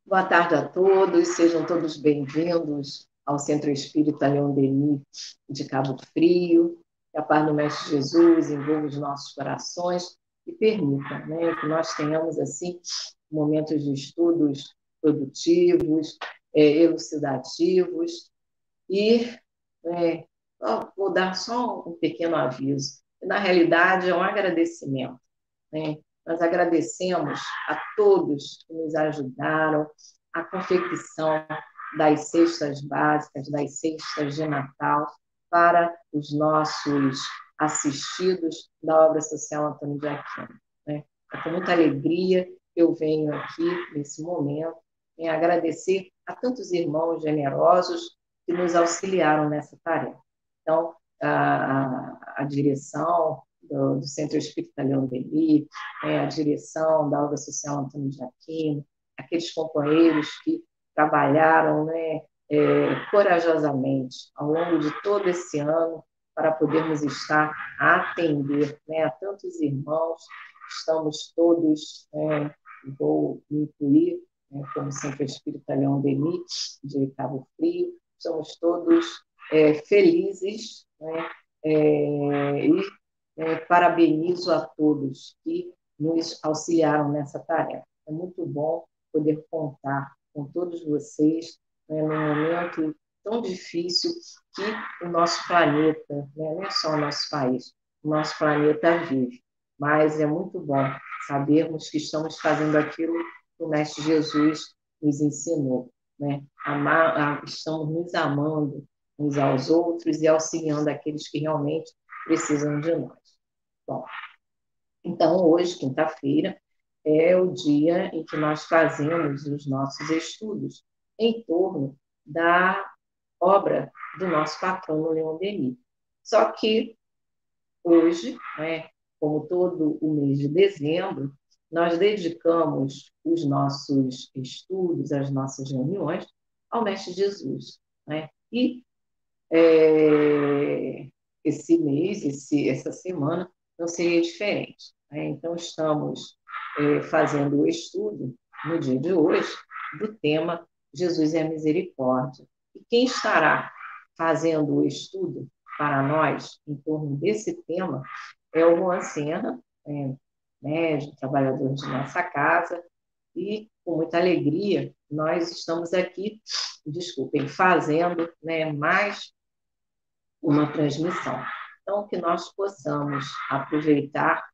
Boa tarde a todos, sejam todos bem-vindos ao Centro Espírita Leon Denis de Cabo Frio. Que a paz do Mestre Jesus envolva os nossos corações e permita, que nós tenhamos, assim, momentos de estudos produtivos, elucidativos e vou dar só um pequeno aviso. Na realidade, é um agradecimento, né? Nós agradecemos a todos que nos ajudaram a confecção das cestas básicas, das cestas de Natal, para os nossos assistidos da obra social Antônio de Aquino, né? É com muita alegria que eu venho aqui, nesse momento, agradecer a tantos irmãos generosos que nos auxiliaram nessa tarefa. Então, a direção do Centro Espírita Leon Denis, a direção da obra social Antônio de Aquino, aqueles companheiros que trabalharam, corajosamente ao longo de todo esse ano para podermos estar a atender, a tantos irmãos. Estamos todos, vou incluir, como Centro Espírita Leon Denis de Cabo Frio, estamos todos felizes, e parabenizo a todos que nos auxiliaram nessa tarefa. É muito bom poder contar com todos vocês, num momento tão difícil que o nosso planeta, não é só o nosso país, o nosso planeta vive. Mas é muito bom sabermos que estamos fazendo aquilo que o Mestre Jesus nos ensinou, estamos nos amando uns aos outros e auxiliando aqueles que realmente precisam de nós. Bom, então, hoje, quinta-feira, é o dia em que nós fazemos os nossos estudos em torno da obra do nosso patrono Leon Denis. Só que hoje, como todo o mês de dezembro, nós dedicamos os nossos estudos, as nossas reuniões ao Mestre Jesus. E esse mês, essa semana, não seria diferente. Então, estamos fazendo o estudo, no dia de hoje, do tema Jesus é a Misericórdia. E quem estará fazendo o estudo para nós, em torno desse tema, é o Juan Senra, médico, trabalhador de nossa casa, e com muita alegria nós estamos aqui, fazendo mais uma transmissão. Então, que nós possamos aproveitar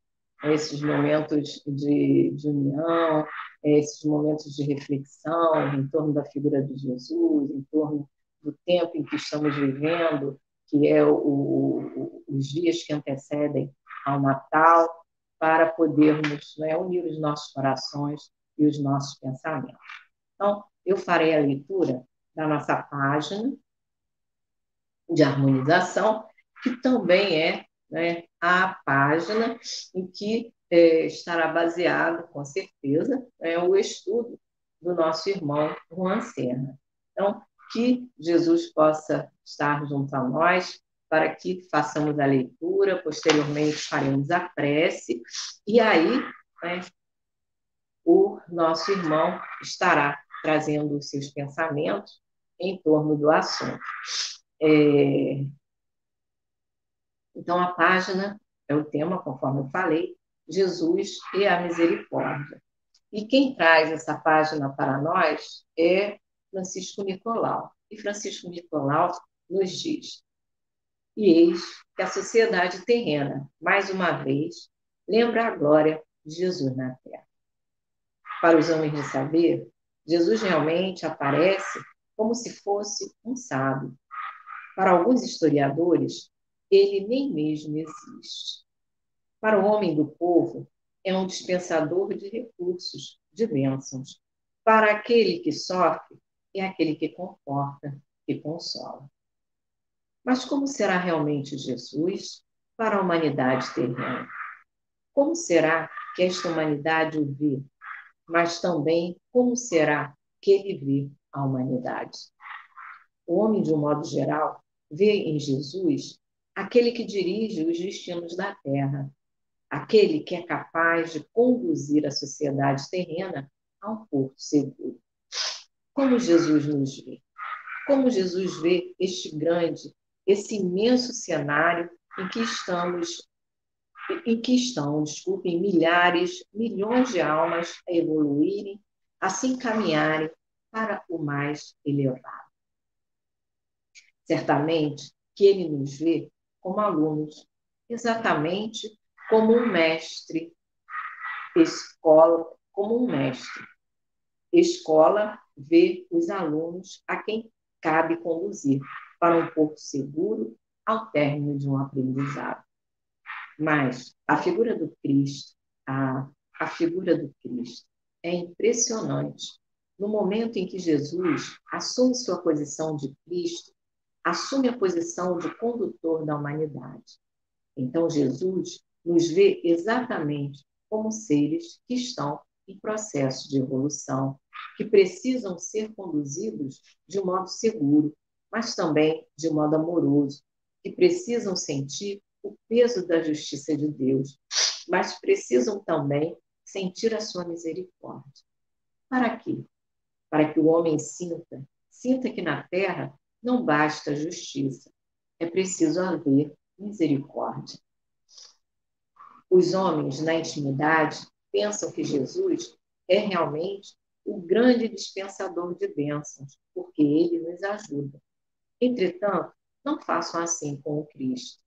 esses momentos de união, esses momentos de reflexão em torno da figura de Jesus, em torno do tempo em que estamos vivendo, que é os dias que antecedem ao Natal, para podermos unir os nossos corações e os nossos pensamentos. Então, eu farei a leitura da nossa página de harmonização, que também a página em que estará baseado, com certeza, o estudo do nosso irmão Juan Serra. Então, que Jesus possa estar junto a nós, para que façamos a leitura, posteriormente faremos a prece, e aí o nosso irmão estará trazendo os seus pensamentos em torno do assunto. Então, a página é o tema, conforme eu falei, Jesus e a Misericórdia. E quem traz essa página para nós é Francisco Nicolau. E Francisco Nicolau nos diz: e eis que a sociedade terrena, mais uma vez, lembra a glória de Jesus na Terra. Para os homens de saber, Jesus realmente aparece como se fosse um sábio. Para alguns historiadores, ele nem mesmo existe. Para o homem do povo, é um dispensador de recursos, de bênçãos. Para aquele que sofre, é aquele que conforta, que consola. Mas como será realmente Jesus para a humanidade terrena? Como será que esta humanidade o vê? Mas também como será que ele vê a humanidade? O homem, de um modo geral, vê em Jesus aquele que dirige os destinos da Terra, aquele que é capaz de conduzir a sociedade terrena a um porto seguro. Como Jesus nos vê? Como Jesus vê este grande, esse imenso cenário em que estão, desculpem, milhares, milhões de almas a evoluírem, a se encaminharem para o mais elevado. Certamente que ele nos vê como alunos, exatamente como um mestre, escola, como um mestre. Escola vê os alunos a quem cabe conduzir para um porto seguro ao término de um aprendizado. Mas a figura do Cristo, a figura do Cristo é impressionante. No momento em que Jesus assume sua posição de Cristo, assume a posição de condutor da humanidade. Então, Jesus nos vê exatamente como seres que estão em processo de evolução, que precisam ser conduzidos de modo seguro, mas também de modo amoroso, que precisam sentir o peso da justiça de Deus, mas precisam também sentir a sua misericórdia. Para quê? Para que o homem sinta que na terra não basta a justiça, é preciso haver misericórdia. Os homens, na intimidade, pensam que Jesus é realmente o grande dispensador de bênçãos, porque ele nos ajuda. Entretanto, não façam assim com o Cristo.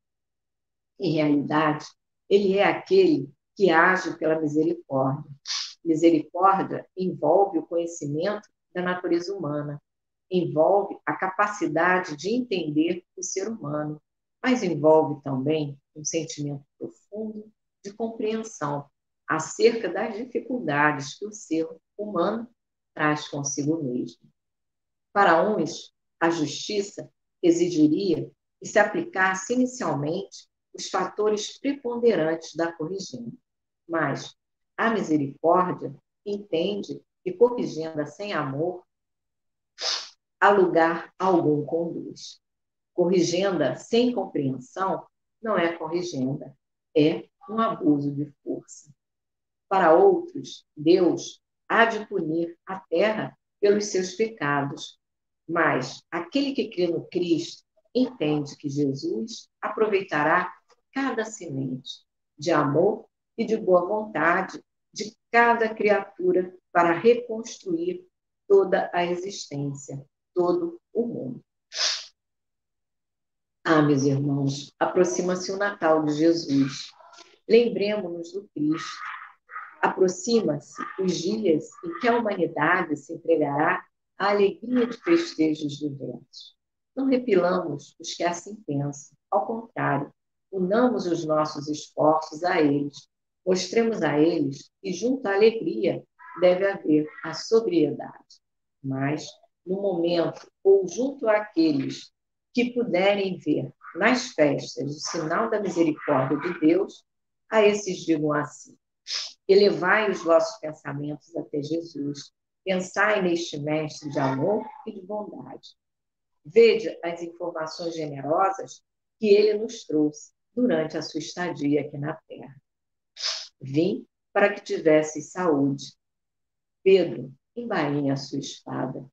Em realidade, ele é aquele que age pela misericórdia. Misericórdia envolve o conhecimento da natureza humana, envolve a capacidade de entender o ser humano, mas envolve também um sentimento profundo de compreensão acerca das dificuldades que o ser humano traz consigo mesmo. Para uns, a justiça exigiria que se aplicasse inicialmente os fatores preponderantes da corrigenda, mas a misericórdia entende que corrigenda sem amor a lugar algum conduz. Corrigenda sem compreensão não é corrigenda, é um abuso de força. Para outros, Deus há de punir a terra pelos seus pecados, mas aquele que crê no Cristo entende que Jesus aproveitará cada semente de amor e de boa vontade de cada criatura para reconstruir toda a existência, todo o mundo. Meus irmãos, aproxima-se o Natal de Jesus. Lembremos-nos do Cristo. Aproxima-se os dias em que a humanidade se entregará à alegria de festejos diversos. Não repilamos os que assim pensam. Ao contrário, unamos os nossos esforços a eles. Mostremos a eles que, junto à alegria, deve haver a sobriedade. Mas, no momento, ou junto àqueles que puderem ver nas festas o sinal da misericórdia de Deus, a esses digam assim: elevai os vossos pensamentos até Jesus, pensai neste mestre de amor e de bondade. Vede as informações generosas que ele nos trouxe durante a sua estadia aqui na terra. Vim para que tivesseis saúde. Pedro, embainhe a sua espada.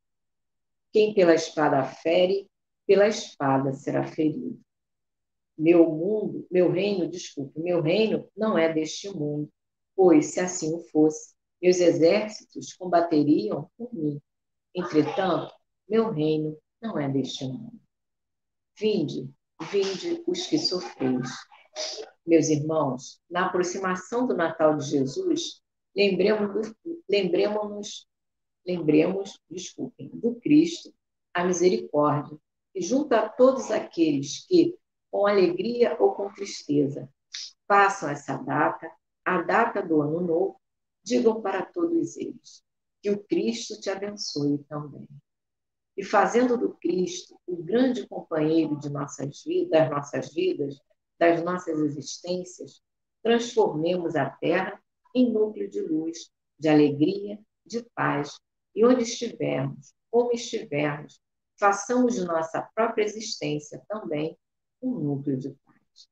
Quem pela espada fere, pela espada será ferido. Meu reino não é deste mundo, pois, se assim o fosse, meus exércitos combateriam por mim. Entretanto, meu reino não é deste mundo. Vinde, vinde os que sofreis. Meus irmãos, na aproximação do Natal de Jesus, do Cristo, a misericórdia, e junto a todos aqueles que, com alegria ou com tristeza, passam essa data, a data do Ano Novo, digam para todos eles que o Cristo te abençoe também. E fazendo do Cristo o grande companheiro de das nossas existências, transformemos a terra em núcleo de luz, de alegria, de paz, e onde estivermos, como estivermos, façamos de nossa própria existência também um núcleo de paz.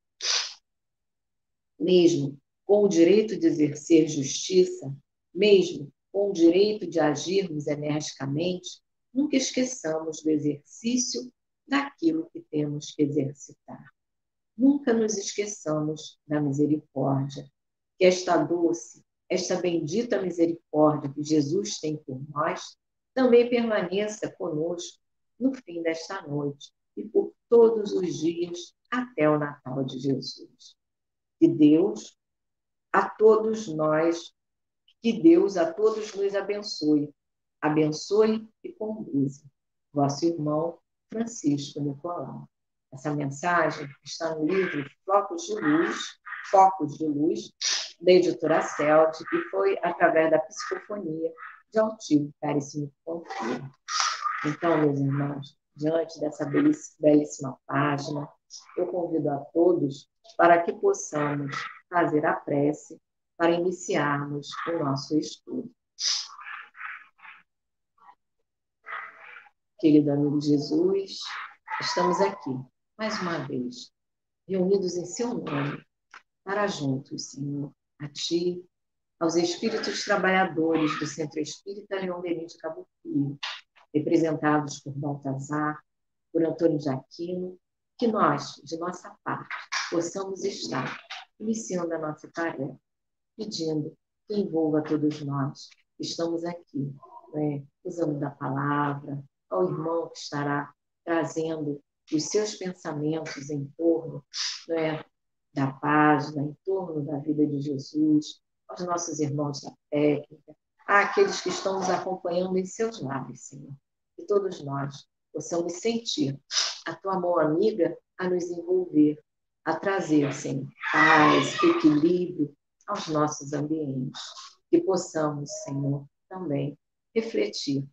Mesmo com o direito de exercer justiça, mesmo com o direito de agirmos energicamente, nunca esqueçamos do exercício daquilo que temos que exercitar. Nunca nos esqueçamos da misericórdia, que esta doce, esta bendita misericórdia que Jesus tem por nós, também permaneça conosco no fim desta noite e por todos os dias até o Natal de Jesus. Que Deus a todos nós, que Deus a todos nos abençoe. Abençoe e conduza. Vosso irmão Francisco Nicolau. Essa mensagem está no livro Focos de Luz, da editora Celde, e foi através da psicofonia de Altivo Caríssimo Confio. Então, meus irmãos, diante dessa belíssima página, eu convido a todos para que possamos fazer a prece para iniciarmos o nosso estudo. Querido amigo Jesus, estamos aqui, mais uma vez, reunidos em seu nome, para juntos, Senhor, a Ti, aos espíritos trabalhadores do Centro Espírita Leão Denis de Cabo Frio, representados por Baltazar, por Antônio de Aquino, que nós, de nossa parte, possamos estar iniciando a nossa tarefa, pedindo que envolva todos nós que estamos aqui, usando da palavra, ao irmão que estará trazendo os seus pensamentos em torno da página, em torno da vida de Jesus, aos nossos irmãos da técnica, àqueles que estão nos acompanhando em seus lares, Senhor. Que todos nós possamos sentir a Tua mão amiga a nos envolver, a trazer, Senhor, paz, equilíbrio aos nossos ambientes. Que possamos, Senhor, também refletir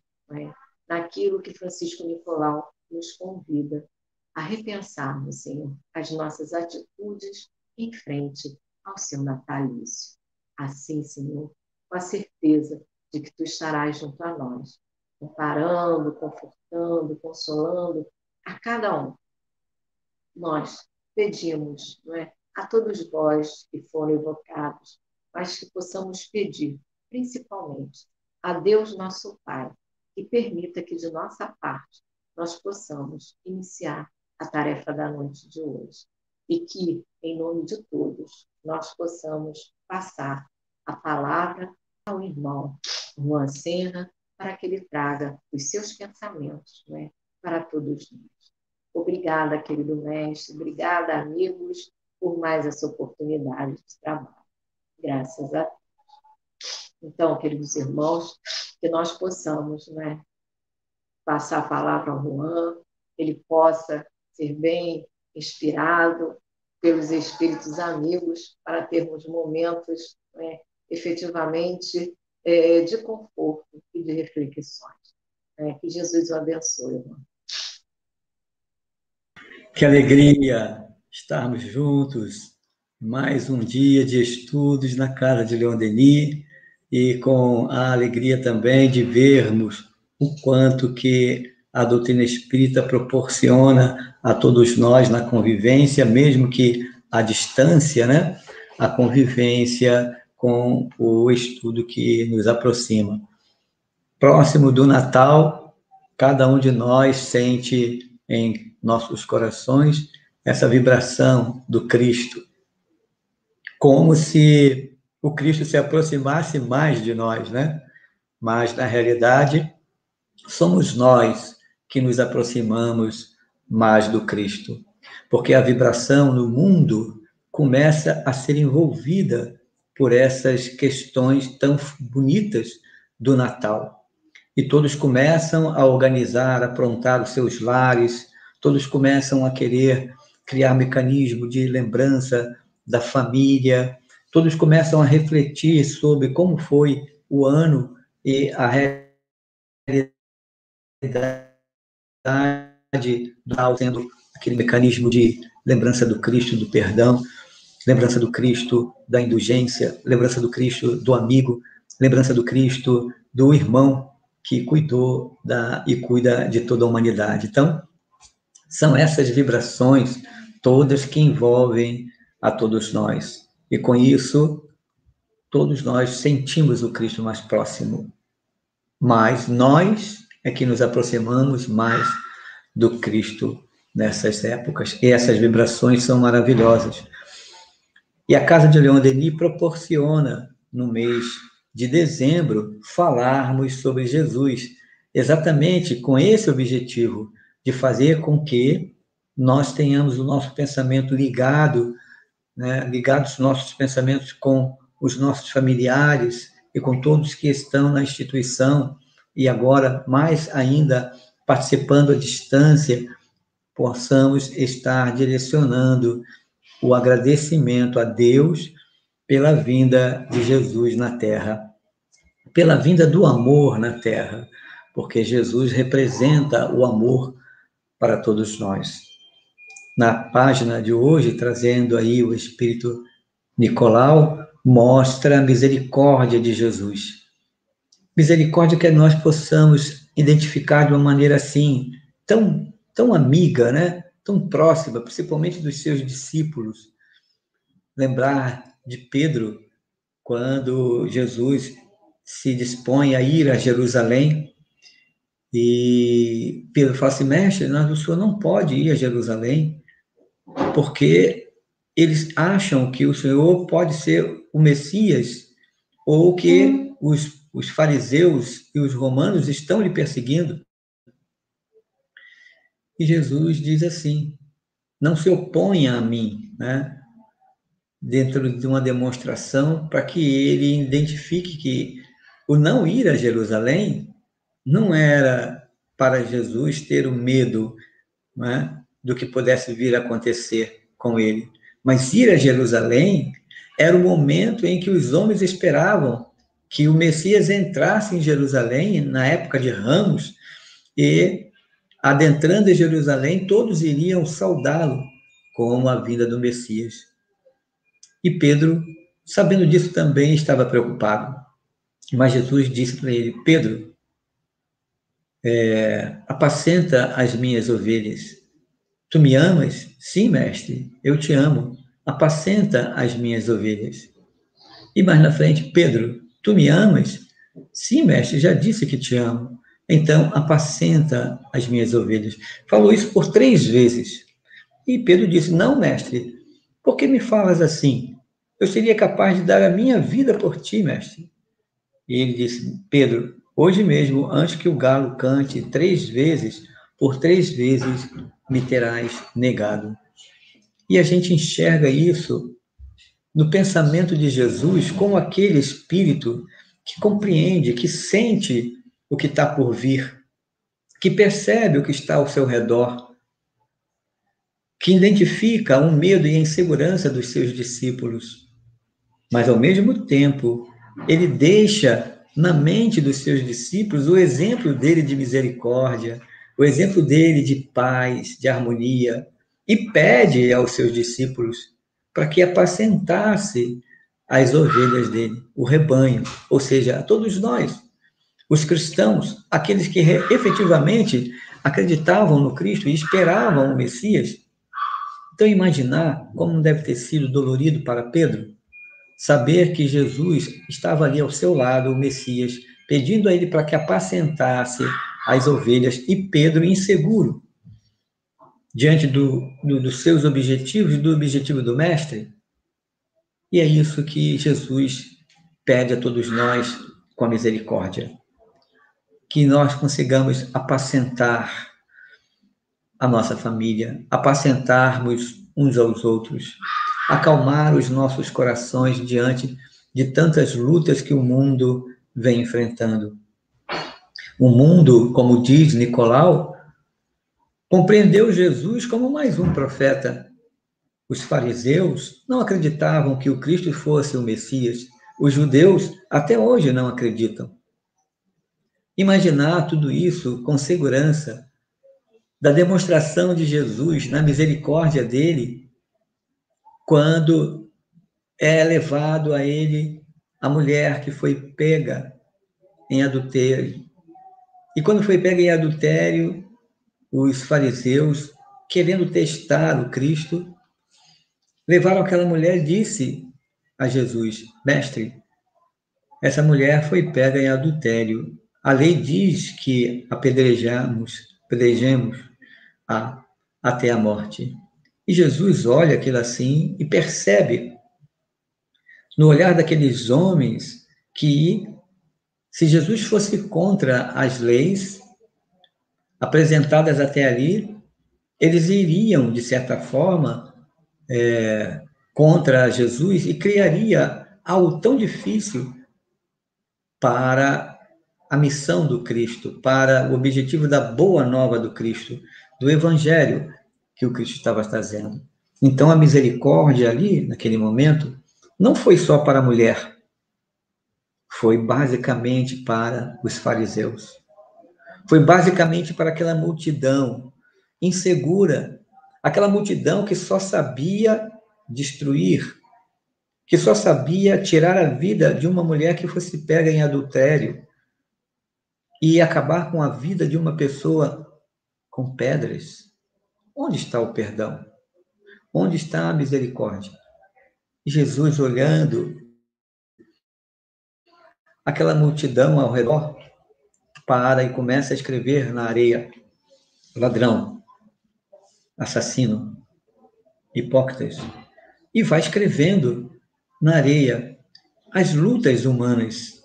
naquilo que Francisco Nicolau nos convida a repensarmos, Senhor, as nossas atitudes em frente ao seu natalício. Assim, Senhor, com a certeza de que Tu estarás junto a nós, comparando, confortando, consolando a cada um. Nós pedimos, a todos vós que foram evocados, mas que possamos pedir, principalmente, a Deus nosso Pai, que permita que de nossa parte nós possamos iniciar a tarefa da noite de hoje e que, em nome de todos, nós possamos passar a palavra ao irmão Juan Serra para que ele traga os seus pensamentos para todos nós. Obrigada, querido mestre, obrigada, amigos, por mais essa oportunidade de trabalho. Graças a Deus. Então, queridos irmãos, que nós possamos passar a palavra ao Juan, que ele possa ser bem inspirado pelos espíritos amigos para termos momentos efetivamente de conforto e de reflexões. Que Jesus o abençoe, irmão. Que alegria estarmos juntos, mais um dia de estudos na casa de Leão Denis, e com a alegria também de vermos o quanto que a doutrina espírita proporciona a todos nós na convivência, mesmo que à distância, a convivência com o estudo que nos aproxima. Próximo do Natal, cada um de nós sente em nossos corações essa vibração do Cristo, como se o Cristo se aproximasse mais de nós, Mas, na realidade, somos nós que nos aproximamos mais do Cristo, porque a vibração no mundo começa a ser envolvida por essas questões tão bonitas do Natal. E todos começam a organizar, a aprontar os seus lares, todos começam a querer criar mecanismo de lembrança da família, todos começam a refletir sobre como foi o ano e a realidade do sendo aquele mecanismo de lembrança do Cristo, do perdão, lembrança do Cristo da indulgência, lembrança do Cristo do amigo, lembrança do Cristo do irmão que cuidou e cuida de toda a humanidade. Então, são essas vibrações todas que envolvem a todos nós. E com isso, todos nós sentimos o Cristo mais próximo. Mas nós é que nos aproximamos mais do Cristo nessas épocas. E essas vibrações são maravilhosas. E a Casa de Leon Denis proporciona, no mês de dezembro, falarmos sobre Jesus, exatamente com esse objetivo, de fazer com que nós tenhamos o nosso pensamento ligado, né, ligados os nossos pensamentos com os nossos familiares e com todos que estão na instituição, e agora, mais ainda, participando à distância, possamos estar direcionando o agradecimento a Deus pela vinda de Jesus na Terra, pela vinda do amor na Terra, porque Jesus representa o amor para todos nós. Na página de hoje, trazendo aí o Espírito Nicolau, mostra a misericórdia de Jesus. Misericórdia que nós possamos identificar de uma maneira assim, tão amiga, né? Tão próxima, principalmente dos seus discípulos. Lembrar de Pedro, quando Jesus se dispõe a ir a Jerusalém, e Pedro fala assim, mestre, o senhor não pode ir a Jerusalém, porque eles acham que o Senhor pode ser o Messias, ou que os fariseus e os romanos estão lhe perseguindo. E Jesus diz assim, não se oponha a mim, né? Dentro de uma demonstração para que ele identifique que o não ir a Jerusalém não era para Jesus ter o medo, né, do que pudesse vir a acontecer com ele. Mas ir a Jerusalém era o momento em que os homens esperavam que o Messias entrasse em Jerusalém, na época de Ramos, e, adentrando em Jerusalém, todos iriam saudá-lo como a vinda do Messias. E Pedro, sabendo disso, também estava preocupado. Mas Jesus disse para ele, Pedro, apacenta as minhas ovelhas. Tu me amas? Sim, mestre, eu te amo. Apacenta as minhas ovelhas. E mais na frente, Pedro, tu me amas? Sim, mestre, já disse que te amo. Então, apacenta as minhas ovelhas. Falou isso por 3 vezes. E Pedro disse, não, mestre, por que me falas assim? Eu seria capaz de dar a minha vida por ti, mestre. E ele disse, Pedro, hoje mesmo, antes que o galo cante 3 vezes, por 3 vezes me terás negado. E a gente enxerga isso no pensamento de Jesus como aquele espírito que compreende, que sente o que está por vir, que percebe o que está ao seu redor, que identifica o medo e a insegurança dos seus discípulos, mas ao mesmo tempo ele deixa na mente dos seus discípulos o exemplo dele de misericórdia, o exemplo dele de paz, de harmonia, e pede aos seus discípulos para que apacentasse as ovelhas dele, o rebanho, ou seja, a todos nós, os cristãos, aqueles que efetivamente acreditavam no Cristo e esperavam o Messias. Então, imaginar como deve ter sido dolorido para Pedro saber que Jesus estava ali ao seu lado, o Messias, pedindo a ele para que apacentasse as ovelhas, e Pedro inseguro, diante dos seus objetivos, do objetivo do Mestre. E é isso que Jesus pede a todos nós com a misericórdia. Que nós consigamos apacentar a nossa família, apacentarmos uns aos outros, acalmar os nossos corações diante de tantas lutas que o mundo vem enfrentando. O mundo, como diz Nicolau, compreendeu Jesus como mais um profeta. Os fariseus não acreditavam que o Cristo fosse o Messias. Os judeus até hoje não acreditam. Imaginar tudo isso com segurança, da demonstração de Jesus, na misericórdia dele, quando é levado a ele a mulher que foi pega em adultério. E quando foi pega em adultério, os fariseus, querendo testar o Cristo, levaram aquela mulher e disse a Jesus, mestre, essa mulher foi pega em adultério. A lei diz que apedrejemos até a morte. E Jesus olha aquilo assim e percebe, no olhar daqueles homens, que se Jesus fosse contra as leis apresentadas até ali, eles iriam, de certa forma, contra Jesus e criaria algo tão difícil para a missão do Cristo, para o objetivo da boa nova do Cristo, do evangelho que o Cristo estava trazendo. Então, a misericórdia ali, naquele momento, não foi só para a mulher, foi basicamente para os fariseus. Foi basicamente para aquela multidão insegura, aquela multidão que só sabia destruir, que só sabia tirar a vida de uma mulher que fosse pega em adultério e acabar com a vida de uma pessoa com pedras. Onde está o perdão? Onde está a misericórdia? Jesus, olhando aquela multidão ao redor, para e começa a escrever na areia: ladrão, assassino, hipócritas. E vai escrevendo na areia as lutas humanas,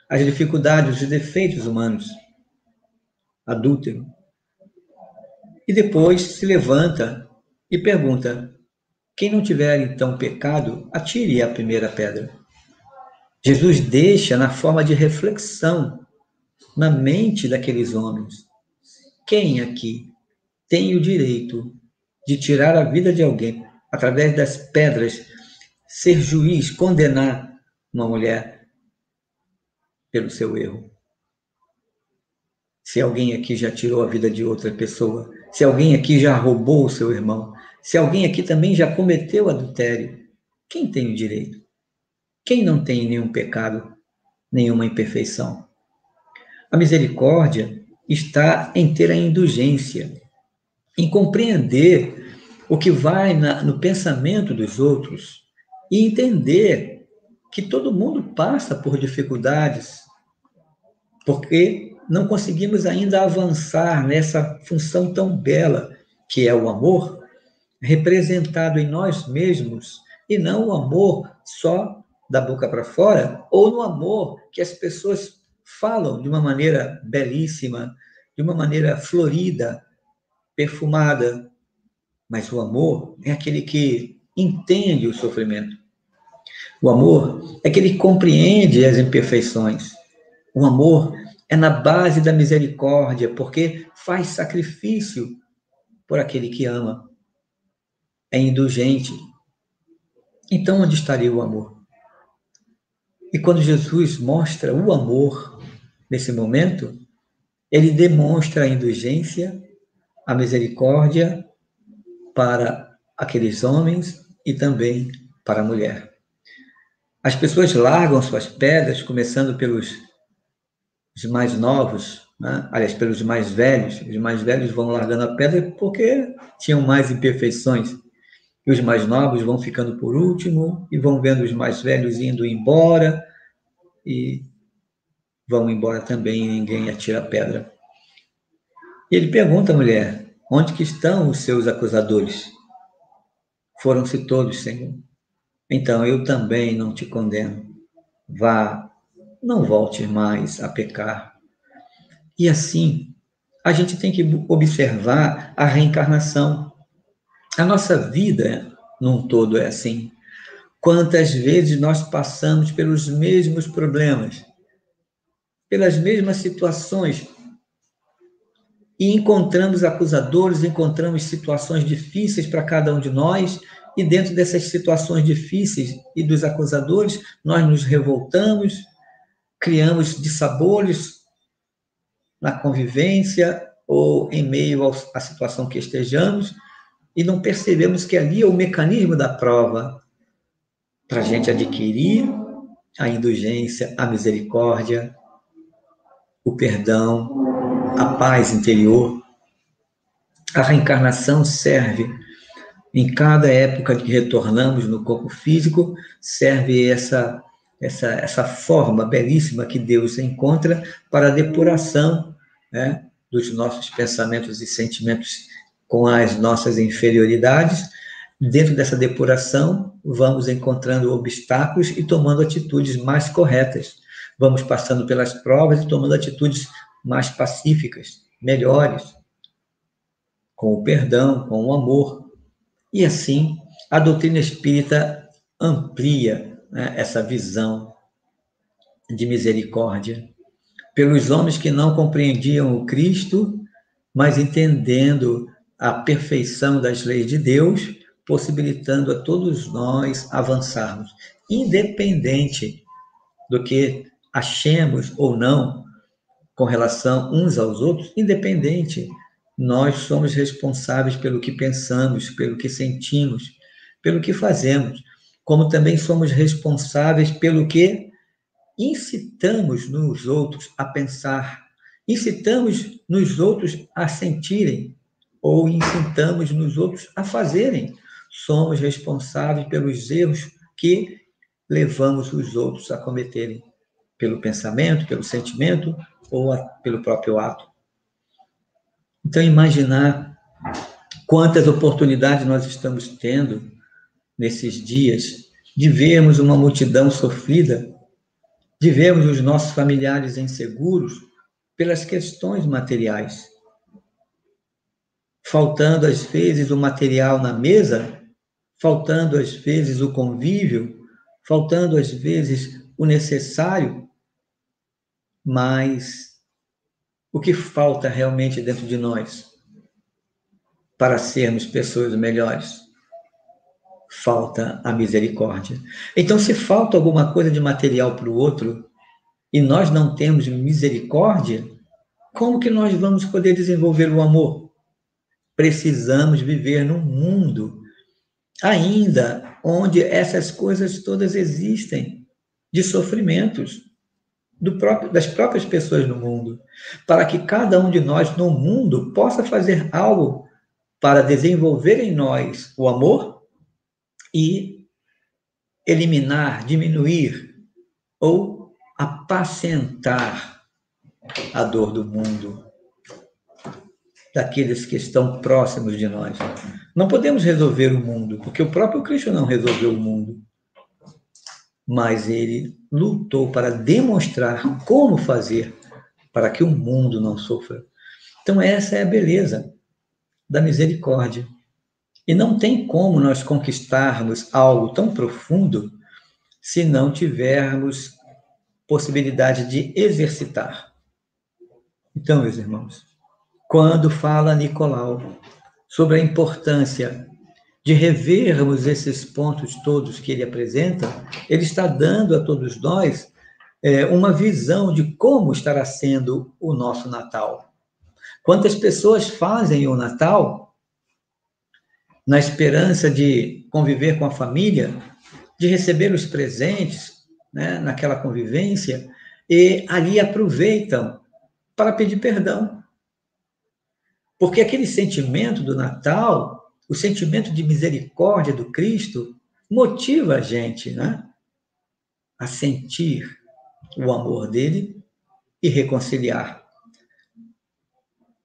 as dificuldades, os defeitos humanos. Adúltero. E depois se levanta e pergunta: quem não tiver então pecado, atire a primeira pedra. Jesus deixa na forma de reflexão na mente daqueles homens: quem aqui tem o direito de tirar a vida de alguém através das pedras, ser juiz, condenar uma mulher pelo seu erro? Se alguém aqui já tirou a vida de outra pessoa, se alguém aqui já roubou o seu irmão, se alguém aqui também já cometeu adultério, quem tem o direito? Quem não tem nenhum pecado, nenhuma imperfeição? A misericórdia está em ter a indulgência, em compreender o que vai no pensamento dos outros e entender que todo mundo passa por dificuldades, porque não conseguimos ainda avançar nessa função tão bela que é o amor, representado em nós mesmos, e não o amor só da boca para fora, ou no amor que as pessoas falam de uma maneira belíssima, de uma maneira florida, perfumada, mas o amor é aquele que entende o sofrimento. O amor é aquele que compreende as imperfeições. O amor é na base da misericórdia, porque faz sacrifício por aquele que ama. É indulgente. Então, onde estaria o amor? E quando Jesus mostra o amor nesse momento, ele demonstra a indulgência, a misericórdia para aqueles homens e também para a mulher. As pessoas largam suas pedras, começando pelos mais novos, né? Aliás, pelos mais velhos. Os mais velhos vão largando a pedra porque tinham mais imperfeições. E os mais novos vão ficando por último e vão vendo os mais velhos indo embora e vão embora também e ninguém atira a pedra. E ele pergunta à mulher: onde que estão os seus acusadores? Foram-se todos, Senhor. Então eu também não te condeno. Vá, não volte mais a pecar. E assim, a gente tem que observar a reencarnação. A nossa vida, num todo, é assim. Quantas vezes nós passamos pelos mesmos problemas, pelas mesmas situações, e encontramos acusadores, encontramos situações difíceis para cada um de nós, e dentro dessas situações difíceis e dos acusadores, nós nos revoltamos, criamos dissabores na convivência ou em meio à situação que estejamos, e não percebemos que ali é o mecanismo da prova para a gente adquirir a indulgência, a misericórdia, o perdão, a paz interior. A reencarnação serve, em cada época que retornamos no corpo físico, serve essa forma belíssima que Deus encontra para a depuração, né, dos nossos pensamentos e sentimentos com as nossas inferioridades. Dentro dessa depuração, vamos encontrando obstáculos e tomando atitudes mais corretas. Vamos passando pelas provas e tomando atitudes mais pacíficas, melhores, com o perdão, com o amor. E assim, a doutrina espírita amplia, né, essa visão de misericórdia pelos homens que não compreendiam o Cristo, mas entendendo a perfeição das leis de Deus, possibilitando a todos nós avançarmos, independente do que achemos ou não com relação uns aos outros, independente, nós somos responsáveis pelo que pensamos, pelo que sentimos, pelo que fazemos, como também somos responsáveis pelo que incitamos nos outros a pensar, incitamos nos outros a sentirem, ou incitamos nos outros a fazerem. Somos responsáveis pelos erros que levamos os outros a cometerem, pelo pensamento, pelo sentimento ou pelo próprio ato. Então, imaginar quantas oportunidades nós estamos tendo nesses dias de vermos uma multidão sofrida, de vermos os nossos familiares inseguros pelas questões materiais. Faltando, às vezes, o material na mesa, faltando, às vezes, o convívio, faltando, às vezes, o necessário, mas o que falta realmente dentro de nós para sermos pessoas melhores? Falta a misericórdia. Então, se falta alguma coisa de material para o outro e nós não temos misericórdia, como que nós vamos poder desenvolver o amor? Precisamos viver num mundo ainda onde essas coisas todas existem, de sofrimentos das próprias pessoas no mundo, para que cada um de nós no mundo possa fazer algo para desenvolver em nós o amor e eliminar, diminuir ou apacentar a dor do mundo, daqueles que estão próximos de nós. Não podemos resolver o mundo, porque o próprio Cristo não resolveu o mundo, mas ele lutou para demonstrar como fazer para que o mundo não sofra. Então, essa é a beleza da misericórdia. E não tem como nós conquistarmos algo tão profundo se não tivermos possibilidade de exercitar. Então, meus irmãos, quando fala Nicolau sobre a importância de revermos esses pontos todos que ele apresenta, ele está dando a todos nós uma visão de como estará sendo o nosso Natal. Quantas pessoas fazem o Natal na esperança de conviver com a família, de receber os presentes, né, naquela convivência, e ali aproveitam para pedir perdão. Porque aquele sentimento do Natal, o sentimento de misericórdia do Cristo, motiva a gente, né, a sentir o amor dele e reconciliar.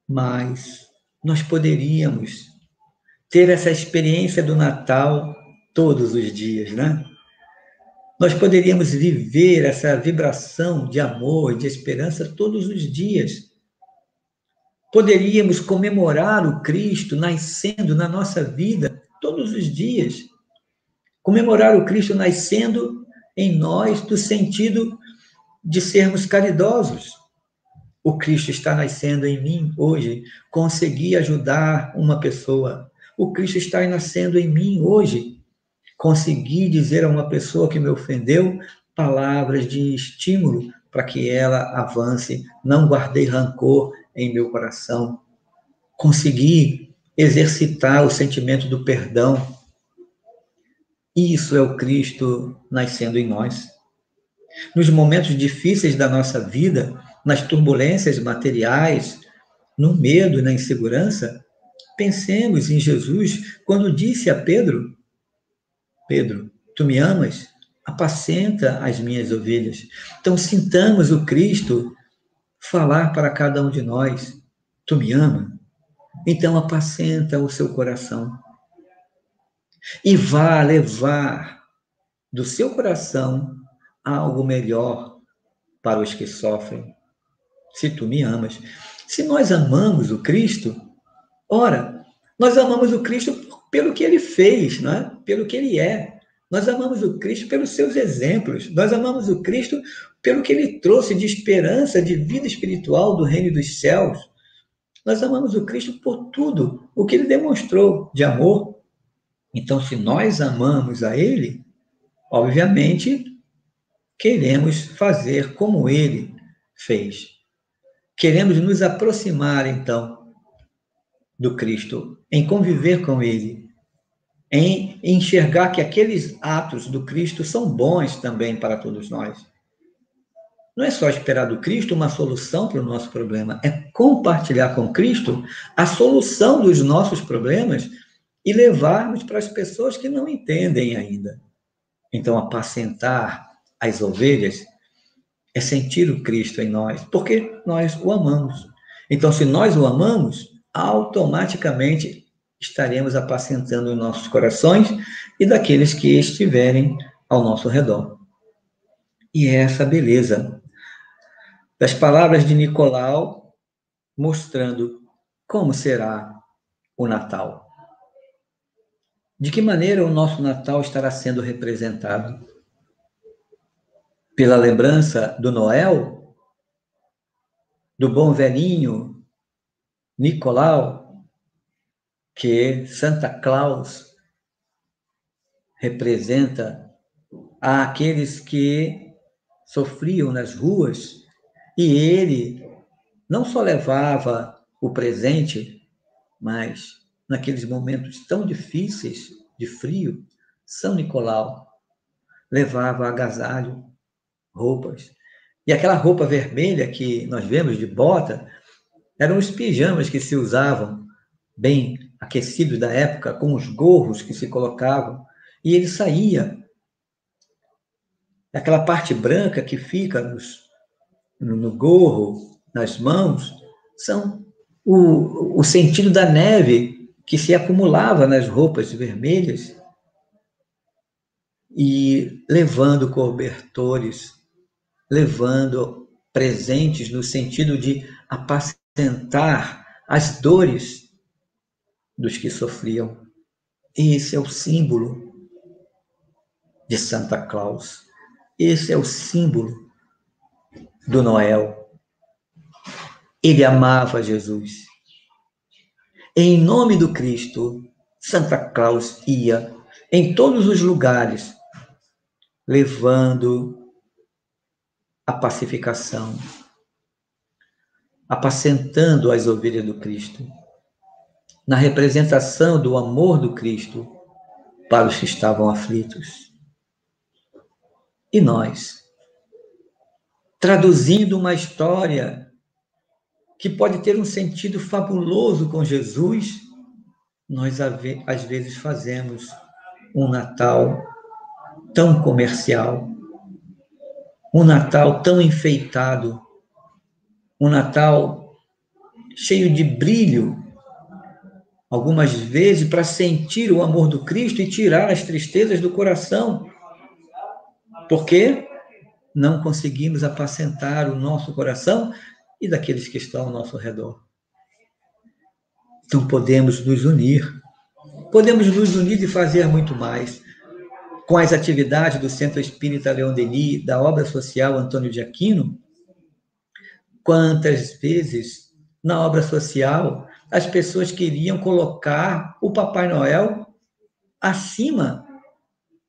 Mas nós poderíamos ter essa experiência do Natal todos os dias, né? Nós poderíamos viver essa vibração de amor, de esperança todos os dias. Poderíamos comemorar o Cristo nascendo na nossa vida todos os dias. Comemorar o Cristo nascendo em nós no sentido de sermos caridosos. O Cristo está nascendo em mim hoje. Consegui ajudar uma pessoa. O Cristo está nascendo em mim hoje. Consegui dizer a uma pessoa que me ofendeu palavras de estímulo para que ela avance. Não guardei rancor em meu coração. Consegui exercitar o sentimento do perdão. Isso é o Cristo nascendo em nós. Nos momentos difíceis da nossa vida, nas turbulências materiais, no medo e na insegurança, pensemos em Jesus quando disse a Pedro: Pedro, tu me amas? apacenta as minhas ovelhas. Então, sintamos o Cristo falar para cada um de nós: tu me ama? Então, apacenta o seu coração e vá levar do seu coração algo melhor para os que sofrem. Se tu me amas. Se nós amamos o Cristo, ora, nós amamos o Cristo pelo que ele fez, não é? Pelo que ele é. Nós amamos o Cristo pelos seus exemplos. Nós amamos o Cristo pelo que ele trouxe de esperança, de vida espiritual do reino dos céus. Nós amamos o Cristo por tudo o que ele demonstrou de amor. Então, se nós amamos a ele, obviamente, queremos fazer como ele fez. Queremos nos aproximar, então, do Cristo, em conviver com ele, em enxergar que aqueles atos do Cristo são bons também para todos nós. Não é só esperar do Cristo uma solução para o nosso problema, é compartilhar com Cristo a solução dos nossos problemas e levarmos para as pessoas que não entendem ainda. Então, apacentar as ovelhas é sentir o Cristo em nós, porque nós o amamos. Então, se nós o amamos, automaticamente estaremos apacentando os nossos corações e daqueles que estiverem ao nosso redor. E é essa beleza das palavras de Nicolau, mostrando como será o Natal. De que maneira o nosso Natal estará sendo representado? Pela lembrança do Noel, do bom velhinho Nicolau, que Santa Claus representa àqueles que sofriam nas ruas, e ele não só levava o presente, mas naqueles momentos tão difíceis de frio, São Nicolau levava agasalho, roupas. E aquela roupa vermelha que nós vemos de bota, eram os pijamas que se usavam, bem aquecidos da época, com os gorros que se colocavam, e ele saía. Aquela parte branca que fica no gorro, nas mãos, são o sentido da neve que se acumulava nas roupas vermelhas, e levando cobertores, levando presentes no sentido de apacentar as dores dos que sofriam. Esse é o símbolo de Santa Claus. Esse é o símbolo do Noel. Ele amava Jesus. Em nome do Cristo, Santa Claus ia em todos os lugares, levando a pacificação, apacentando as ovelhas do Cristo, na representação do amor do Cristo para os que estavam aflitos. E nós, traduzindo uma história que pode ter um sentido fabuloso com Jesus, nós às vezes fazemos um Natal tão comercial, um Natal tão enfeitado, um Natal cheio de brilho, algumas vezes para sentir o amor do Cristo e tirar as tristezas do coração, porque não conseguimos apacentar o nosso coração e daqueles que estão ao nosso redor. Então podemos nos unir e fazer muito mais. Com as atividades do Centro Espírita Leon Denis, da obra social Antônio de Aquino, quantas vezes na obra social as pessoas queriam colocar o Papai Noel acima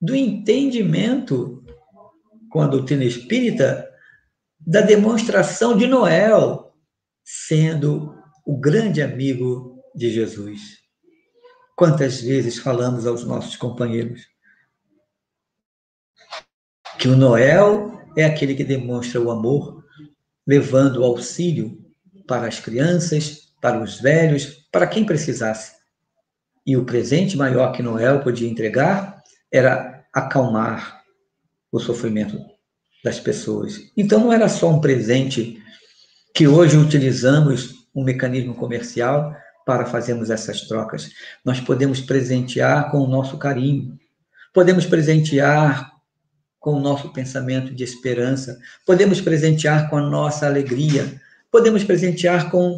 do entendimento com a doutrina espírita da demonstração de Noel sendo o grande amigo de Jesus. Quantas vezes falamos aos nossos companheiros que o Noel é aquele que demonstra o amor, levando o auxílio para as crianças, para os velhos, para quem precisasse. E o presente maior que Noel podia entregar era acalmar, o sofrimento das pessoas. Então, não era só um presente que hoje utilizamos um mecanismo comercial para fazermos essas trocas. Nós podemos presentear com o nosso carinho, podemos presentear com o nosso pensamento de esperança, podemos presentear com a nossa alegria, podemos presentear com,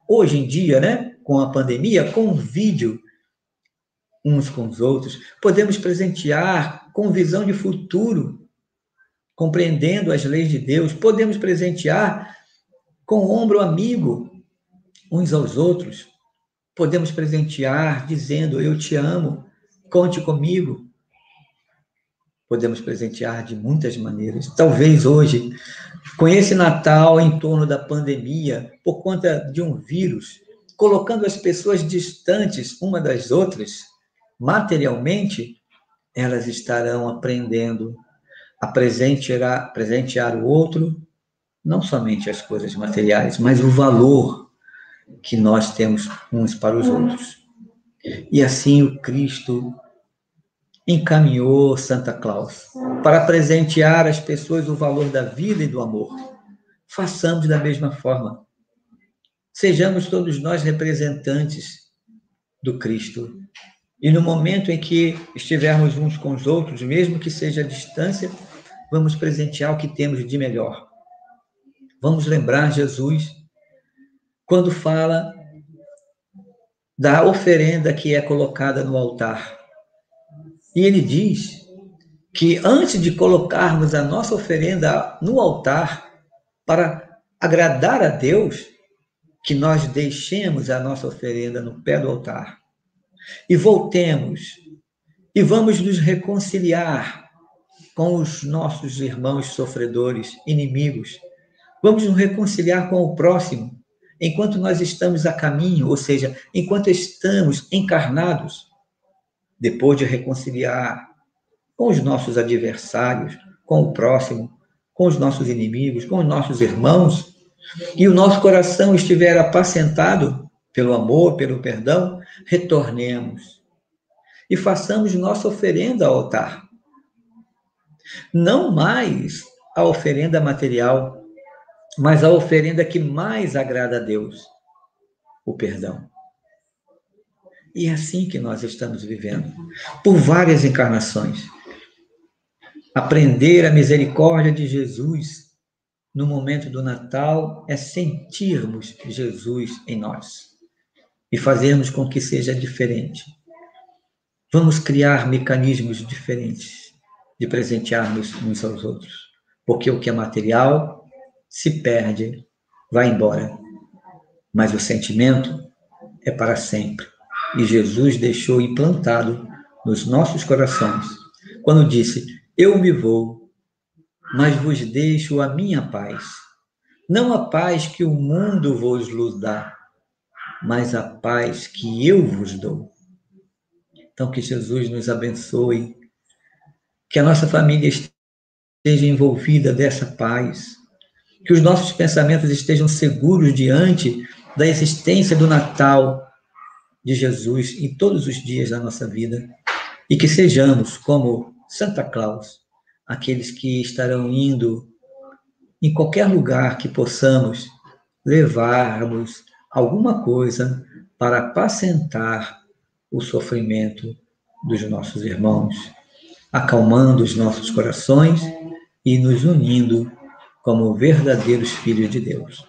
hoje em dia, né, com a pandemia, com um vídeo uns com os outros, podemos presentear com visão de futuro, compreendendo as leis de Deus, podemos presentear com o ombro amigo uns aos outros, podemos presentear dizendo: eu te amo, conte comigo. Podemos presentear de muitas maneiras. Talvez hoje, com esse Natal em torno da pandemia, por conta de um vírus, colocando as pessoas distantes uma das outras, materialmente, elas estarão aprendendo a presentear o outro, não somente as coisas materiais, mas o valor que nós temos uns para os outros. E assim o Cristo encaminhou Santa Claus para presentear às pessoas o valor da vida e do amor. Façamos da mesma forma. Sejamos todos nós representantes do Cristo. E no momento em que estivermos uns com os outros, mesmo que seja à distância, vamos presentear o que temos de melhor. Vamos lembrar Jesus quando fala da oferenda que é colocada no altar. E ele diz que antes de colocarmos a nossa oferenda no altar para agradar a Deus, que nós deixemos a nossa oferenda no pé do altar e voltemos e vamos nos reconciliar com os nossos irmãos sofredores, inimigos. Vamos nos reconciliar com o próximo enquanto nós estamos a caminho, ou seja, enquanto estamos encarnados. Depois de reconciliar com os nossos adversários, com o próximo, com os nossos inimigos, com os nossos irmãos, e o nosso coração estiver apacentado pelo amor, pelo perdão, retornemos e façamos nossa oferenda ao altar. Não mais a oferenda material, mas a oferenda que mais agrada a Deus, o perdão. E é assim que nós estamos vivendo, por várias encarnações. Aprender a misericórdia de Jesus no momento do Natal é sentirmos Jesus em nós e fazermos com que seja diferente. Vamos criar mecanismos diferentes de presentearmos uns aos outros, porque o que é material se perde, vai embora, mas o sentimento é para sempre. E Jesus deixou implantado nos nossos corações, quando disse: eu me vou, mas vos deixo a minha paz. Não a paz que o mundo vos dá, mas a paz que eu vos dou. Então, que Jesus nos abençoe, que a nossa família esteja envolvida dessa paz, que os nossos pensamentos estejam seguros diante da existência do Natal de Jesus em todos os dias da nossa vida, e que sejamos, como Santa Claus, aqueles que estarão indo em qualquer lugar que possamos levarmos alguma coisa para apacentar o sofrimento dos nossos irmãos, acalmando os nossos corações e nos unindo como verdadeiros filhos de Deus.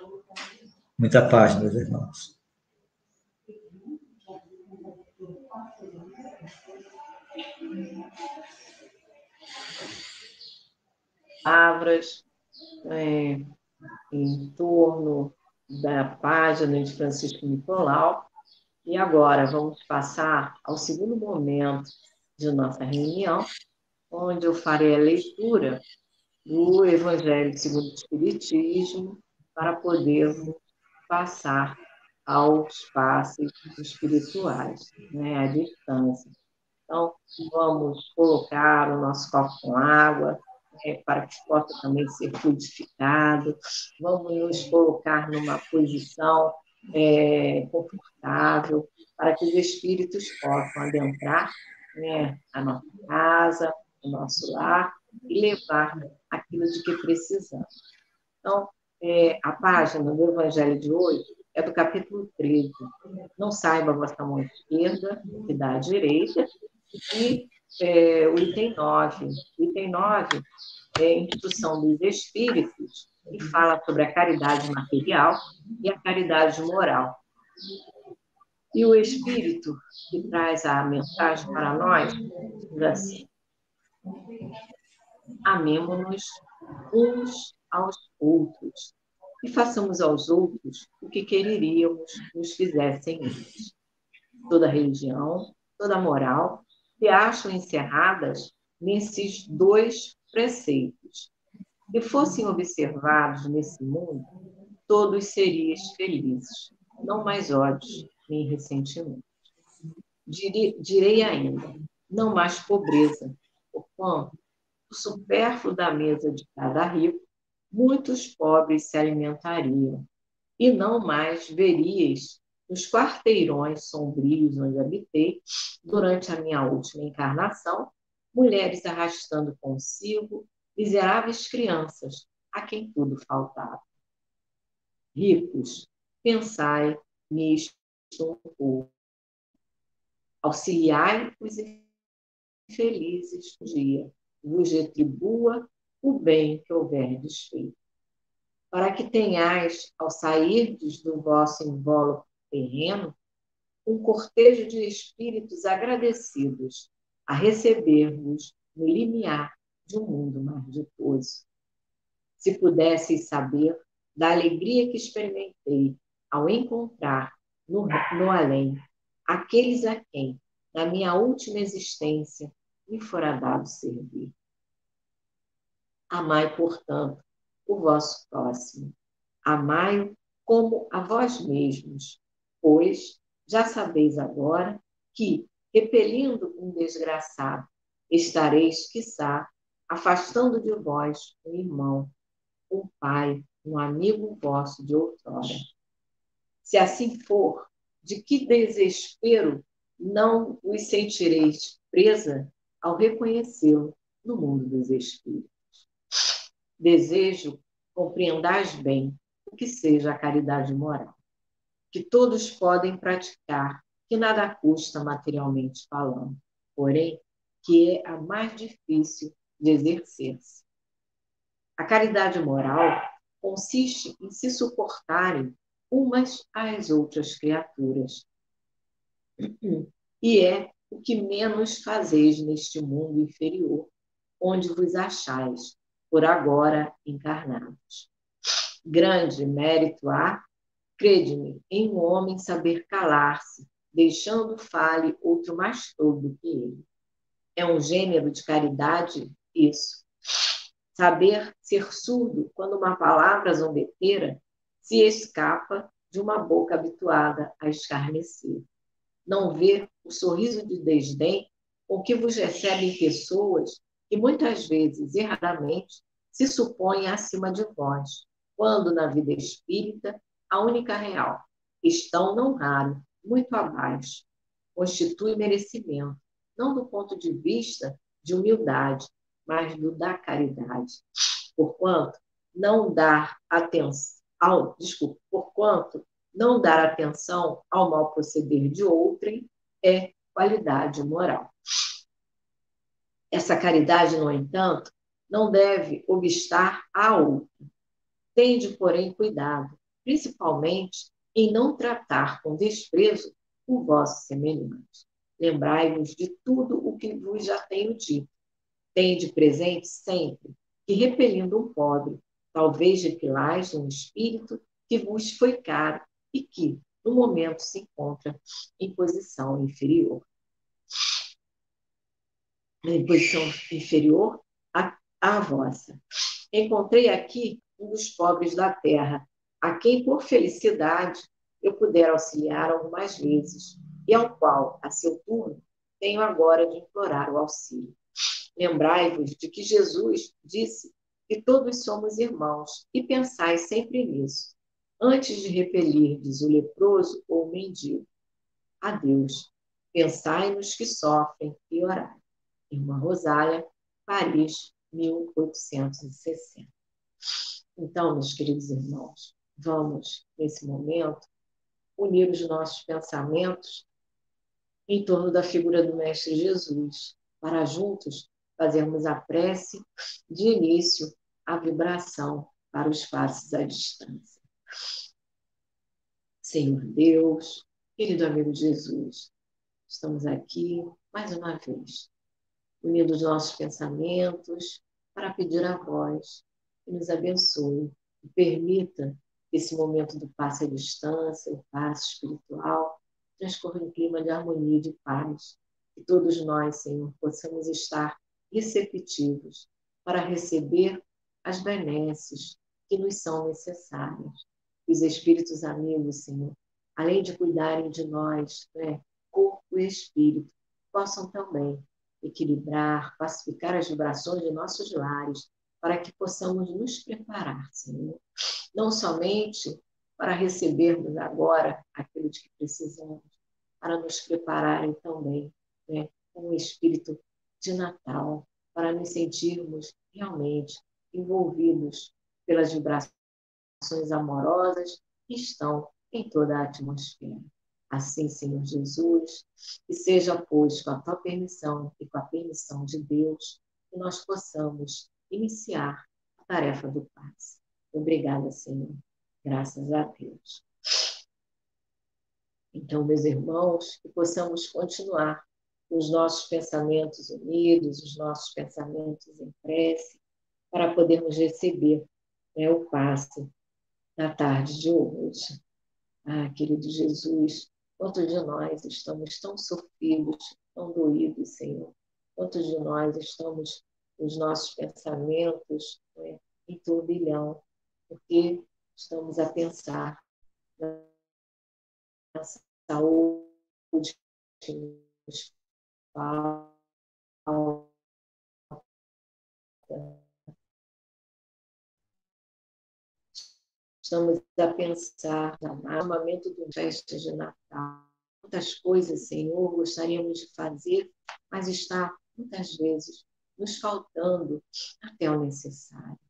Muita paz, meus irmãos. Palavras em torno da página de Francisco Nicolau. E agora vamos passar ao segundo momento de nossa reunião, onde eu farei a leitura do Evangelho segundo o Espiritismo, para podermos passar aos passes espirituais, né, à distância. Então, vamos colocar o nosso copo com água, para que possa também ser fluidificado. Vamos nos colocar numa posição confortável, para que os espíritos possam adentrar, né, a nossa casa, o nosso lar, e levar aquilo de que precisamos. Então, a página do Evangelho de hoje é do capítulo 13. Não saiba a vossa mão esquerda, que dá à direita, e o item 9. O item 9 é a instrução dos espíritos, que fala sobre a caridade material e a caridade moral. E o espírito que traz a mensagem para nós diz assim: amemo-nos uns aos outros e façamos aos outros o que quereríamos nos fizessem eles. Toda religião, toda moral se acham encerradas nesses dois preceitos. Se fossem observados nesse mundo, todos seriam felizes, não mais ódios nem ressentimentos. Direi ainda, não mais pobreza, porquanto o supérfluo da mesa de cada rico, muitos pobres se alimentariam, e não mais veríeis nos quarteirões sombrios onde habitei, durante a minha última encarnação, mulheres arrastando consigo miseráveis crianças, a quem tudo faltava. Ricos, pensai nisto um pouco. Auxiliai os infelizes um dia, vos retribua o bem que houverdes feito, para que tenhais, ao sairdes do vosso invólucro terreno, um cortejo de espíritos agradecidos a receber-vos no limiar de um mundo mais ditoso. Se pudesseis saber da alegria que experimentei ao encontrar no além aqueles a quem, na minha última existência, me fora dado servir. Amai, portanto, o vosso próximo. Amai-o como a vós mesmos, pois já sabeis agora que, repelindo um desgraçado, estareis, quiçá, afastando de vós um irmão, um pai, um amigo vosso de outrora. Se assim for, de que desespero não vos sentireis presa ao reconhecê-lo no mundo dos espíritos. Desejo compreendais bem o que seja a caridade moral, que todos podem praticar, que nada custa materialmente falando, porém, que é a mais difícil de exercer-se. A caridade moral consiste em se suportarem umas às outras criaturas, e é o que menos fazeis neste mundo inferior, onde vos achais, por agora, encarnados. Grande mérito há, crede-me, em um homem saber calar-se, deixando fale outro mais tolo do que ele. É um gênero de caridade isso. Saber ser surdo quando uma palavra zombeteira se escapa de uma boca habituada a escarnecer. Não ver o sorriso de desdém com que vos recebem pessoas que muitas vezes, erradamente, se supõem acima de vós, quando na vida espírita, a única real, estão não raro, muito abaixo, constitui merecimento, não do ponto de vista de humildade, mas do da caridade. Porquanto não dar atenção porquanto não dar atenção ao mal proceder de outrem é qualidade moral. Essa caridade, no entanto, não deve obstar a outra. Tende, porém, cuidado, principalmente em não tratar com desprezo o vosso semelhante. Lembrai-vos de tudo o que vos já tenho dito. Tende presente sempre que, repelindo um pobre, talvez repelais um espírito que vos foi caro e que, no momento, se encontra em posição inferior. Em posição inferior à vossa. Encontrei aqui um dos pobres da terra, a quem, por felicidade, eu puder auxiliar algumas vezes, e ao qual, a seu turno, tenho agora de implorar o auxílio. Lembrai-vos de que Jesus disse que todos somos irmãos, e pensai sempre nisso, antes de repelirdes o leproso ou o mendigo. Adeus. Pensai nos que sofrem e orai. Irmã Rosália, Paris, 1860. Então, meus queridos irmãos, vamos, nesse momento, unir os nossos pensamentos em torno da figura do Mestre Jesus, para juntos fazermos a prece de início, a vibração para os passos à distância. Senhor Deus, querido amigo Jesus, estamos aqui mais uma vez, unindo os nossos pensamentos para pedir a vós que nos abençoe e permita que esse momento do passe à distância, o passe espiritual, transcorra em clima de harmonia e de paz. Que todos nós, Senhor, possamos estar receptivos para receber as benesses que nos são necessárias. Que os espíritos amigos, Senhor, além de cuidarem de nós, né, corpo e espírito, possam também equilibrar, pacificar as vibrações de nossos lares, para que possamos nos preparar, Senhor, não somente para recebermos agora aquilo de que precisamos, para nos prepararem também, né, com o espírito de Natal, para nos sentirmos realmente envolvidos pelas vibrações amorosas que estão em toda a atmosfera. Assim, Senhor Jesus, que seja, pois, com a tua permissão e com a permissão de Deus, que nós possamos iniciar a tarefa do passe. Obrigada, Senhor. Graças a Deus. Então, meus irmãos, que possamos continuar os nossos pensamentos unidos, os nossos pensamentos em prece, para podermos receber, né, o passe na tarde de hoje. Ah, querido Jesus, quantos de nós estamos tão sofridos, tão doídos, Senhor? Quantos de nós estamos com os nossos pensamentos, né, em turbilhão, porque estamos a pensar na saúde que nos falta, estamos a pensar no armamento de festas de Natal. Muitas coisas, Senhor, gostaríamos de fazer, mas está, muitas vezes, nos faltando até o necessário.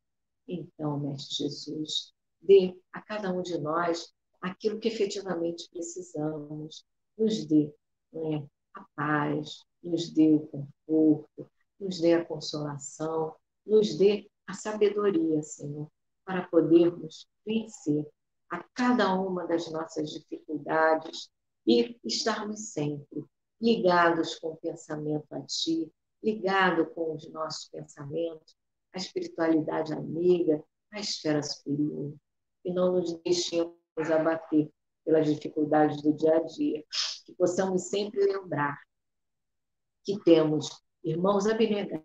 Então, Mestre Jesus, dê a cada um de nós aquilo que efetivamente precisamos. Nos dê, né, a paz, nos dê o conforto, nos dê a consolação, nos dê a sabedoria, Senhor, para podermos vencer a cada uma das nossas dificuldades e estarmos sempre ligados com o pensamento a Ti, ligado com os nossos pensamentos, a espiritualidade amiga, a esfera superior. E não nos deixemos abater pelas dificuldades do dia a dia. Que possamos sempre lembrar que temos irmãos abnegados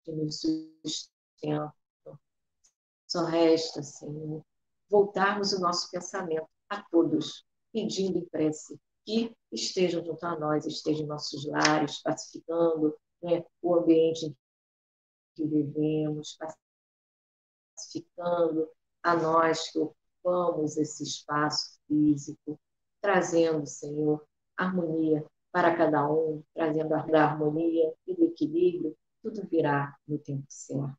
que nos sustentam. Só resta, Senhor, voltarmos o nosso pensamento a todos, pedindo em prece que estejam junto a nós, estejam em nossos lares, pacificando, né, o ambiente em que vivemos, pacificando a nós que ocupamos esse espaço físico, trazendo, Senhor, harmonia para cada um, trazendo a harmonia e do equilíbrio, tudo virá no tempo certo.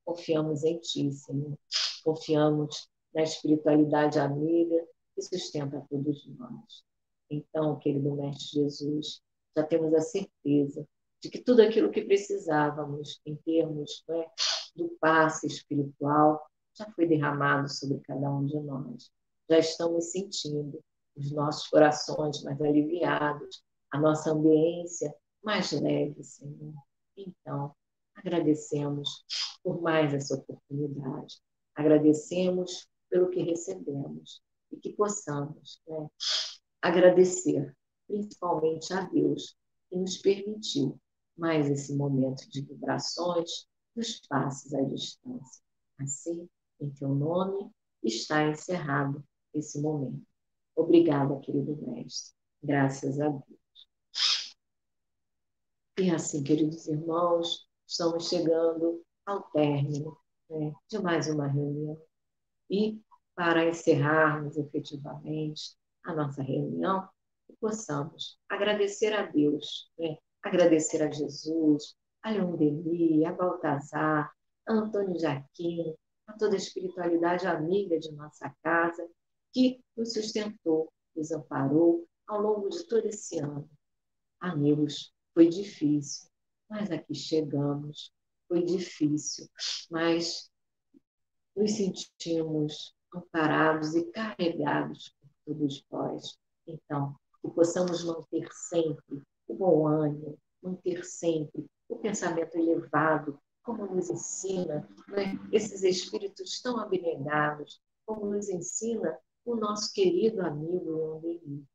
Confiamos em Ti, Senhor. Confiamos na espiritualidade amiga que sustenta todos nós. Então, querido Mestre Jesus, já temos a certeza de que tudo aquilo que precisávamos em termos, né, do passe espiritual já foi derramado sobre cada um de nós. Já estamos sentindo os nossos corações mais aliviados, a nossa ambiência mais leve, Senhor. Então, agradecemos por mais essa oportunidade. Agradecemos pelo que recebemos e que possamos, né, agradecer principalmente a Deus que nos permitiu mais esse momento de vibrações dos passos à distância. Assim, em Teu nome, está encerrado esse momento. Obrigada, querido Mestre. Graças a Deus. E assim, queridos irmãos, estamos chegando ao término, né, de mais uma reunião. E para encerrarmos efetivamente a nossa reunião, que possamos agradecer a Deus, né, agradecer a Jesus, a Leon Denis, a Baltazar, a Antônio Jaquim, a toda a espiritualidade amiga de nossa casa, que nos sustentou, nos amparou ao longo de todo esse ano. Amigos, foi difícil, mas aqui chegamos. Foi difícil, mas nos sentimos amparados e carregados por todos vós. Então, que possamos manter sempre o bom ânimo, manter sempre o pensamento elevado, como nos ensina, né, esses espíritos tão abnegados, como nos ensina o nosso querido amigo Leon Denis.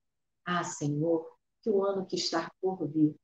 Ah, Senhor, que o ano que está por vir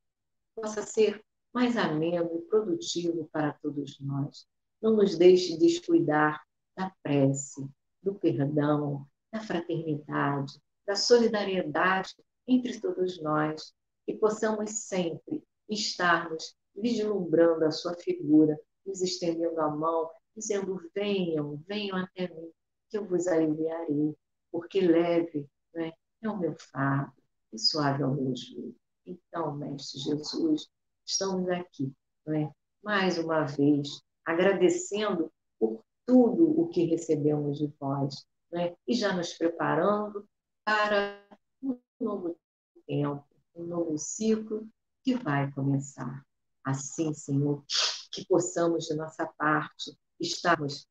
possa ser mais ameno e produtivo para todos nós. Não nos deixe descuidar da prece, do perdão, da fraternidade, da solidariedade entre todos nós, e possamos sempre estarmos vislumbrando a sua figura, nos estendendo a mão, dizendo: venham, venham até mim, que eu vos aliviarei, porque leve, né, é o meu fardo e suave é o meu jugo. Então, Mestre Jesus, estamos aqui, não é? Mais uma vez, agradecendo por tudo o que recebemos de vós, não é? E já nos preparando para um novo tempo, um novo ciclo que vai começar. Assim, Senhor, que possamos, de nossa parte, estarmos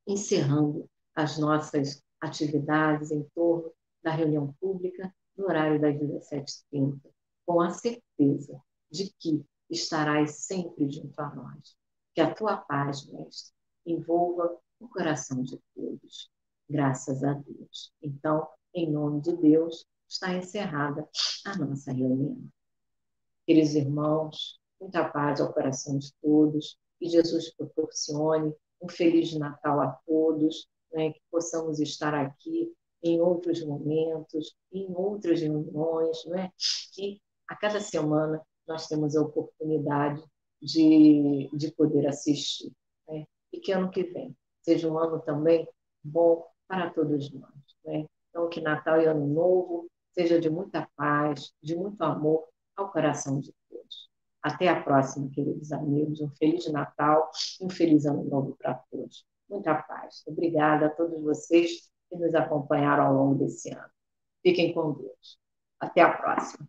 encerrando as nossas atividades em torno da reunião pública no horário das 17h30, com a certeza de que estarás sempre junto a nós. Que a tua paz, Mestre, envolva o coração de todos. Graças a Deus. Então, em nome de Deus, está encerrada a nossa reunião. Queridos irmãos, muita paz ao coração de todos, que Jesus proporcione um Feliz Natal a todos, né, que possamos estar aqui em outros momentos, em outras reuniões, né, que a cada semana nós temos a oportunidade de poder assistir. Né, e que ano que vem seja um ano também bom para todos nós. Né? Então, que Natal e Ano Novo seja de muita paz, de muito amor ao coração de todos. Até a próxima, queridos amigos. Um Feliz Natal e um Feliz Ano Novo para todos. Muita paz. Obrigada a todos vocês que nos acompanharam ao longo desse ano. Fiquem com Deus. Até a próxima.